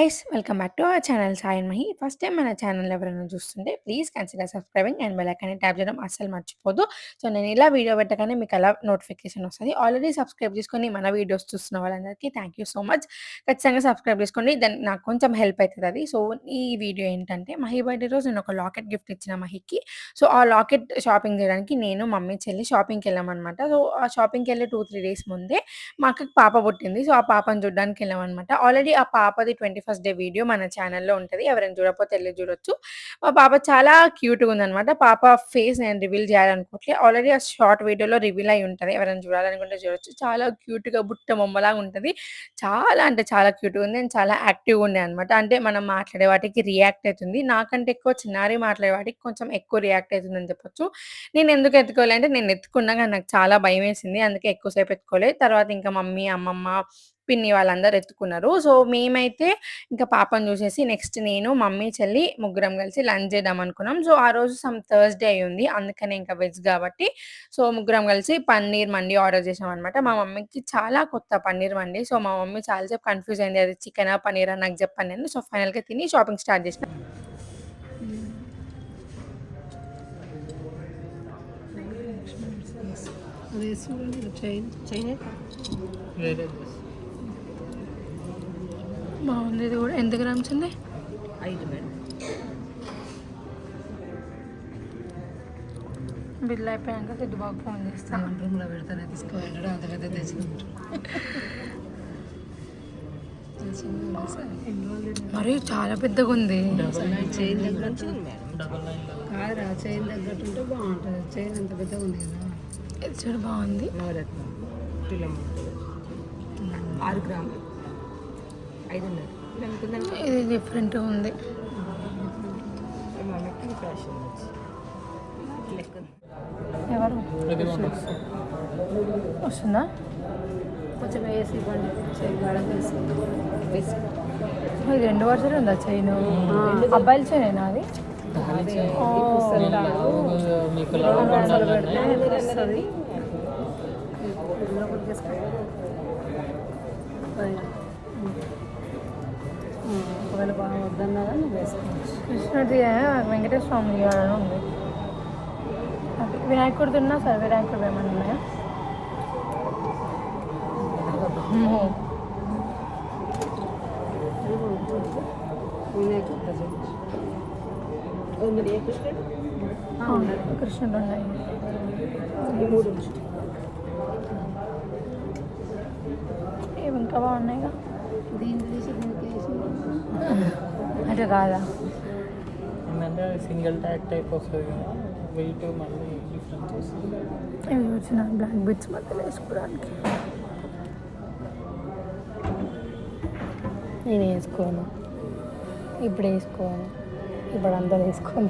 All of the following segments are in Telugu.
Guys welcome back to our channel Sai and Mahi. First time మన ఛానల్ ఎవరైనా చూస్తుంటే please consider subscribing and bell ఐకాన్ని ట్యాప్ చేయడం అస్సలు మర్చిపోద్దు. సో నేను ఇలా వీడియో పెట్టగానే మీకు అలా నోటిఫికేషన్ వస్తది. ఆల్రెడీ సబ్స్క్రైబ్ చేసుకొని మన వీడియోస్ చూస్తున్న వాళ్ళందరికీ థ్యాంక్ యూ సో మచ్. ఖచ్చితంగా సబ్స్క్రైబ్ చేసుకోండి. దెన్ నాకు కొంచెం హెల్ప్ అవుతుంది అది. సో ఈ వీడియో ఏంటంటే మహి బర్త్డే రోజు నేను ఒక లాకెట్ గిఫ్ట్ ఇచ్చిన మహికి. సో ఆ లాకెట్ షాపింగ్ చేయడానికి నేను మమ్మీ చెల్లి షాపింగ్కి వెళ్ళామన్నమాట. సో ఆ షాపింగ్కి వెళ్ళి 2-3 డేస్ ముందే మా అక్కకి పాప పుట్టింది. సో, ఆ పాపని చూడ్డానికి వెళ్ళామనమాట. ఆల్రెడీ ఆ పాపది 21st డే వీడియో మన ఛానల్‌లో ఉంటది. ఎవరైనా చూడకపోతే ఎళ్లి చూడొచ్చు. మా పాప చాలా క్యూట్‌గుందనమాట. పాప ఫేస్ నేను రివీల్ చేయాలనుకోవట్లే. ఆల్రెడీ ఆ షార్ట్ వీడియోలో రివీల్ అయ్యి ఉంటది. ఎవరైనా చూడాలనుకుంటే చూడొచ్చు. చాలా క్యూట్‌గా బుట్ట బొమ్మలాగా ఉంటది. చాలా అంటే చాలా క్యూట్‌గా ఉంది. అండ్ చాలా యాక్టివ్‌గా ఉండే అనమాట. అంటే మనం మాట్లాడే వాటికి రియాక్ట్ అయితుంది. నాకంటే ఎక్కువ చిన్నారి మాట్లాడే వాటికి కొంచెం ఎక్కువ రియాక్ట్ అయితుందని చెప్పొచ్చు. నేనెందుకు ఎత్తుకోలే అంటే నేను ఎత్తుకున్నా గాని నాకు చాలా భయమేసింది. అందుకే ఎక్కువ సేపు ఎత్తుకోలే. తర్వాత ఇంకా మమ్మీ, అమ్మమ్మ, పిన్ని వాళ్ళందరూ ఎత్తుకున్నారు. సో, మేమైతే ఇంకా పాపను చూసేసి నెక్స్ట్ నేను, మమ్మీ, చెల్లి ముగ్గురం కలిసి లంచ్ చేద్దాం అనుకున్నాం. సో, ఆ రోజు థర్స్‌డే అయ్యుంది. అందుకనే ఇంకా వెజ్ కాబట్టి సో, ముగ్గురం కలిసి పన్నీర్ మండి ఆర్డర్ చేశామనమాట. మా మమ్మీకి చాలా కొత్త పన్నీర్ మండి. సో, మా మమ్మీ చాలా సేపు కన్‌ఫ్యూజ్ అయింది. అది చికెనా? పన్నీరా? నాకు చెప్పండి అని. సో, ఫైనల్‌గా తిని షాపింగ్ స్టార్ట్ చేసినాం. అది చూడండి చైన్ చైన్ వేరే బాగుంది ఇది కూడా. ఎంత గ్రామ్స్ ఉంది? 5 మేడం. బిల్ అయిపోయాక సిద్ధు బాబు ఫోన్ చేస్తాను. రూమ్లో పెడతానే తీసుకువెళ్ళడం అంత పెద్ద తెచ్చుకుంటారు. మరి చాలా పెద్దగా ఉంది. చైన్ దగ్గర నుంచి ఉంది మేడం. డబల్ లైన్ కాదురా చైన్ తగ్గట్టు ఉంటే బాగుంటుంది. చైన్ అంత పెద్దగా ఉంది కదా. ఇది చూడు బాగుంది. నవరత్నం తులం 6 గ్రాములు 500 అనుకుందంటే ఇది డిఫరెంట్ ఉంది. మనకి ఫ్యాషన్ లెక్క ఎవరు ఇది ఉండొచ్చు. వస్తుందా? కొంచెం వేసి ఇవ్వండి. చైన్ గడ వేసి వేసి ఇది 2 వరుసలు ఉందా చైన్? అబ్బాయిల చైన్ అది. మీకు లవ్ బండాలు వస్తుంది. ఒకవేళ బాగా వద్దన్నా కానీ వేసుకోవచ్చు. కృష్ణుడి వెంకటేశ్వర స్వామి అని ఉంది. అది వినాయకుడిది ఉన్నా సరే వినాయకుడు ఏమన్నా ఉన్నాయా? అమ్మో. కృష్ణుడు ఉన్నాయి. ఇవి ఇంకా బాగున్నాయిగా. దీన్ని తీసి దీనికి వేసి అంటే కాదా? ఏంటంటే సింగిల్ ట్యాక్ టైప్ వస్తుంది కదా, వెయిట్ మళ్ళీ డిఫరెన్స్ వస్తుంది. ఇవి వచ్చిన బ్లాక్ బిట్స్ మధ్యలో వేసుకోవడానికి. నేను వేసుకోను, ఇప్పుడు వేసుకోను, ఇప్పుడు అందరు వేసుకోను.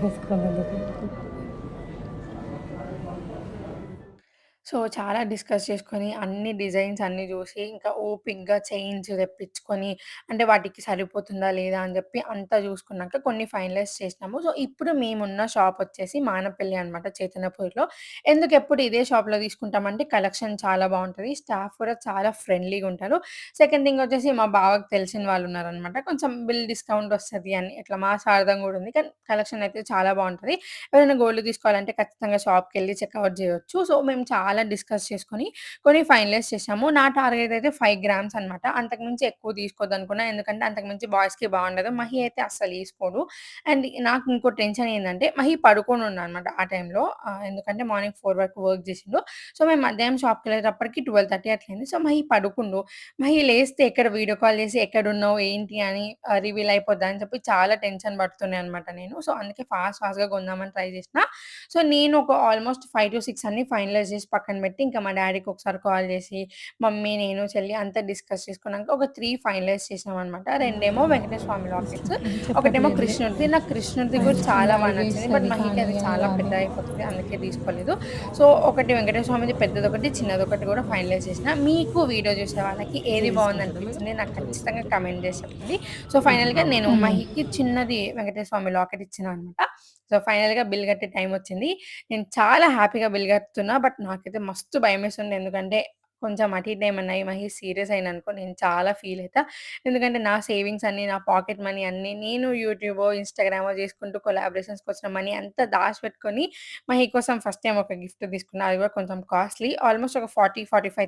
సో, చాలా డిస్కస్ చేసుకొని అన్ని డిజైన్స్ అన్నీ చూసి ఇంకా ఓపికగా చైన్స్ తెప్పించుకొని అంటే వాటికి సరిపోతుందా లేదా అని చెప్పి అంతా చూసుకున్నాక కొన్ని ఫైనలైజ్ చేసినాము. సో, ఇప్పుడు మేమున్న షాప్ వచ్చేసి మానపల్లి అనమాట, చైతన్యపూర్‌లో. ఎందుకు ఎప్పుడు ఇదే షాప్‌లో తీసుకుంటామంటే కలెక్షన్ చాలా బాగుంటది. స్టాఫ్ కూడా చాలా ఫ్రెండ్లీగా ఉంటారు. సెకండ్ థింగ్ వచ్చేసి మా బావకి తెలిసిన వాళ్ళు ఉన్నారనమాట. కొంచెం బిల్ డిస్కౌంట్ వస్తది అని ఇట్లా మా సారథం కూడా ఉంది. కానీ కలెక్షన్ అయితే చాలా బాగుంటది. ఎవరైనా గోల్డ్ తీసుకోవాలంటే ఖచ్చితంగా షాప్‌కెళ్ళి చెక్‌ఔట్ చేయొచ్చు. సో, మేము చాలా డిస్కస్ చేసుకొని కొన్ని ఫైనలైజ్ చేసాము. నా టార్గెట్ అయితే 5 గ్రామ్స్ అనమాట. అంతకుమించి ఎక్కువ తీసుకోవద్దనుకున్నా. ఎందుకంటే అంతకుమించి బాయ్స్‌కి బాగుండదు. మహి అయితే అస్సలు తీసుకోడు. అండ్ నాకు ఇంకో టెన్షన్ ఏందంటే మహి పడుకొని ఉన్నాడనమాట ఆ టైంలో. ఎందుకంటే మార్నింగ్ 4 వరకు వర్క్ చేసిండు. సో, మేము మధ్యాహ్నం షాప్‌కెళ్ళేటప్పటికి 12:30 అట్లయింది. సో, మహి పడుకుండు. మహి లేస్తే ఎక్కడ వీడియో కాల్ చేసి ఎక్కడున్నావు? ఏంటి? అని రివీల్ అయిపోద్దా అని చెప్పి చాలా టెన్షన్ పడుతుండే అనమాట నేను. సో, అందుకే ఫాస్ట్‌గా కొందామని ట్రై చేసిన. సో, నేను ఒక ఆల్మోస్ట్ 5-6 అన్నీ ఫైనలైజ్ చేసి పక్కన పెట్టి, ఇంకా మా డ్యాడీకి ఒకసారి కాల్ చేసి, మమ్మీ, నేను, చెల్లి అంతా డిస్కస్ చేసుకున్నాక ఒక 3 ఫైనలైజ్ చేసామనమాట. 2 వెంకటేశ్వర స్వామి లాకెట్స్, ఒకటేమో కృష్ణుడిది. నాకు కృష్ణుడిది కూడా చాలా బాగా నచ్చింది. బట్ మహికి అది చాలా పెద్ద అయిపోతది. అందుకే తీసుకోలేదు. సో, ఒకటి వెంకటేశ్వర స్వామిది పెద్దదొకటి, చిన్నదొకటి కూడా ఫైనలైజ్ చేసిన. మీకు వీడియో చూసే వాళ్ళకి ఏది బాగుందనిపించింది నాకు ఖచ్చితంగా కామెంట్ చేసి చెప్పండి. సో, ఫైనల్‌గా నేను మహికి చిన్నది వెంకటేశ్వర స్వామి లాకెట్ ఇచ్చినా అనమాట. సో, ఫైనల్‌గా బిల్ కట్టే టైమొచ్చింది. నేను చాలా హ్యాపీగా బిల్ కడుతున్నా. బట్ నాకైతే మస్తు భయమేస్తుండే. ఎందుకంటే కొంచెం అటు ఇటు ఏమన్నా అయ్యి మహేష్ సీరియస్ అయిండనుకో నేను చాలా ఫీల్ అయితా. ఎందుకంటే నా సేవింగ్స్ అన్నీ, నా పాకెట్ మనీ అన్నీ నేను యూట్యూబో, ఇన్‌స్టాగ్రామో చేసుకుంటూ కొలాబరేషన్స్‌కొచ్చిన మనీ అంతా దాచిపెట్టుకొని మహి కోసం ఫస్ట్ టైమ్ ఒక గిఫ్ట్ తీసుకున్నా. అది కూడా కొంచెం కాస్ట్‌లీ. ఆల్మోస్ట్ ఒక 45,000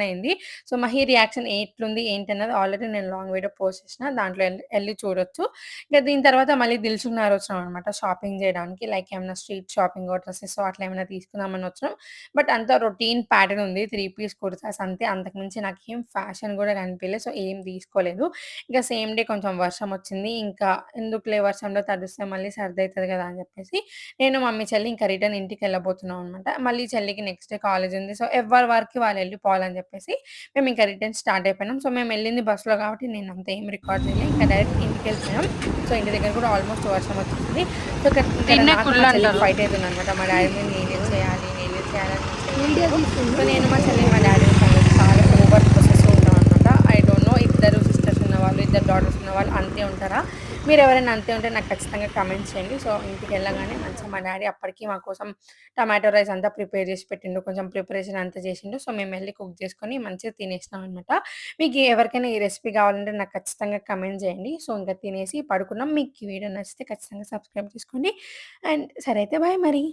అయింది. సో, మహి రియాక్షన్ ఎట్లుంది ఏంటన్నది ఆల్రెడీ నేను లాంగ్ వీడియో పోస్ట్ చేసిన. దాంట్లో ఎళ్లి చూడొచ్చు. ఇక దీని తర్వాత మళ్ళీ దిల్సుఖ్ నగర్ వచ్చినామనమాట షాపింగ్ జేయడానికి. లైక్ ఏమన్నా స్ట్రీట్ షాపింగో, డ్రెసెసో అట్లా ఏమైనా తీసుకుందామని వచ్చినాం. బట్ అంతా రొటీన్ ప్యాటర్న్ ఉంది. 3 పీస్ కుర్తాస్ అంతే. అంతకు మించి నాకేం ఫ్యాషన్ గూడా కనిపియలే. సో, ఏం తీసుకోలేదు. ఇక సేమ్ డే కొంచెం వర్షం వచ్చింది. ఇంకా ఎందుకులే వర్షంలో తడిస్తే మళ్ళీ సర్దయితది గదా! అని జెప్పేసి నేను, మమ్మీ, చెల్లి ఇంకా రిటర్న్ ఇంటికెళ్ళబోతున్నాం అనమాట. మళ్ళీ చెల్లికి నెక్స్ట్ డే కాలేజ్ ఉంది. సో, ఎవరి వర్క్‌కి వాళ్ళు ఎళ్ళిపోవాలని జెప్పేసి మేమింక రిటర్న్ స్టార్ట్ అయిపోయినాం. సో, మేమెళ్ళింది బస్‌లో కాబట్టి నేనంత ఏం రికార్డ్ చేయలే. ఇంకా డైరెక్ట్ ఇంటికెళ్ళిపోయాం. సో, ఇంటి దగ్గర కూడా ఆల్మోస్ట్ వర్షం వచ్చేసింది. సో, ఇక్కడ దీన్నే నాకు, కుళ్ళు మా చెల్లికి అంటారు. ఫైట్ అయితుందనమాట. మా డ్యాడీ మీద నేనే చేయాలి, నేనే చేయాలని వీడియో చేయలేదు. తీస్తుంది. సో, నేను, మా చెల్లి, మా డ్యాడీ చాలా ఓవర్ పొసెసివ్ ఉంటామనమాట. ఐ డోంట్ నో ఇద్దరు సిస్టర్స్ ఉన్నవాళ్ళు, ఇద్దరు డాటర్స్ ఉన్నవాళ్ళు అంతే ఉంటారా? మీరెవరైనా అంతే ఉంటే నాకు ఖచ్చితంగా కామెంట్స్ చేయండి. సో, ఇంటికెళ్ళగానే మంచిగా మా డ్యాడీ అప్పటికి మా కోసం టమాటో రైస్ అంతా ప్రిపేర్ చేసి పెట్టిండు. కొంచెం ప్రిపరేషన్ అంతా చేసిండు. సో, మేమెళ్లి కుక్ చేసుకొని మంచిగా తినేసినాం అనమాట. మీకు ఎవరికైనా ఈ రెసిపీ కావాలంటే నాకు ఖచ్చితంగా కామెంట్ చేయండి. సో, ఇంక తినేసి పడుకున్నాం. మీకు ఈ వీడియో నచ్చితే ఖచ్చితంగా సబ్స్క్రైబ్ చేసుకోండి. అండ్ సరే అయితే బాయ్ మరి.